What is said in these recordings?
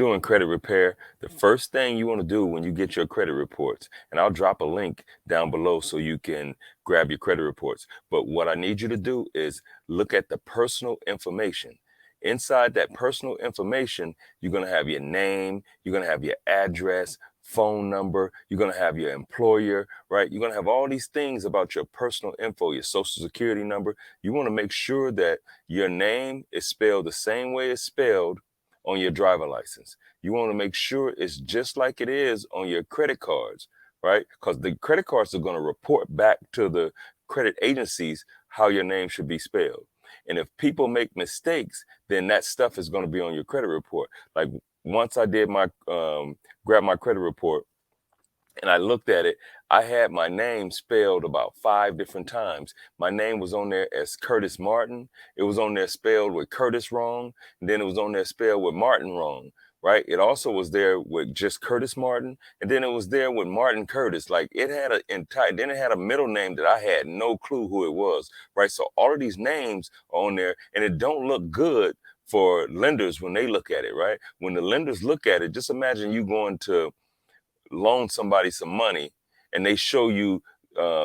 Doing credit repair, the first thing you want to do when you get your credit reports, and I'll drop a link down below so you can grab your credit reports. But what I need you to do is look at the personal information. Inside that personal information, you're going to have your name, you're going to have your address, phone number, you're going to have your employer, right? You're going to have all these things about your personal info, your social security number. You want to make sure that your name is spelled the same way it's spelled on your driver license. You want to make sure it's just like it is on your credit cards, right? Because the credit cards are going to report back to the credit agencies how your name should be spelled. And if people make mistakes, then that stuff is going to be on your credit report. Like once I did my grab my credit report and I looked at it, I had my name spelled about 5 different times. My name was on there as Curtis Martin. It was on there spelled with Curtis wrong. And then it was on there spelled with Martin wrong, right? It also was there with just Curtis Martin. And then it was there with Martin Curtis. Like it had then it had a middle name that I had no clue who it was, right? So all of these names are on there and it don't look good for lenders when they look at it, right? When the lenders look at it, just imagine you going to loan somebody some money and they show you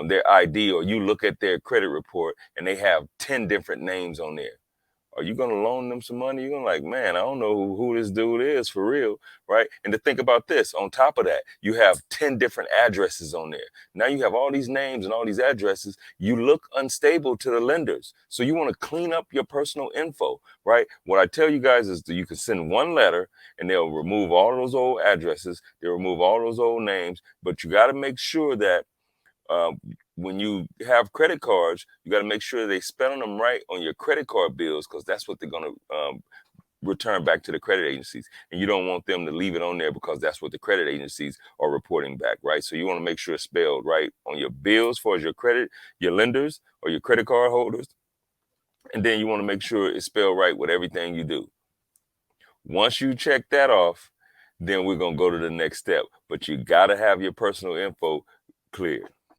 their ID, or you look at their credit report and they have 10 different names on there. Are you going to loan them some money? You're going to like, man, I don't know who this dude is for real, right? And to think about this, on top of that, you have 10 different addresses on there. Now you have all these names and all these addresses. You look unstable to the lenders. So you want to clean up your personal info, right? What I tell you guys is that you can send one letter and they'll remove all those old addresses. They'll remove all those old names, but you got to make sure that um, when you have credit cards, you got to make sure they spelling them right on your credit card bills because that's what they're going to return back to the credit agencies. And you don't want them to leave it on there because that's what the credit agencies are reporting back, right? So you want to make sure it's spelled right on your bills for your credit, your lenders or your credit card holders. And then you want to make sure it's spelled right with everything you do. Once you check that off, then we're going to go to the next step. But you got to have your personal info cleared.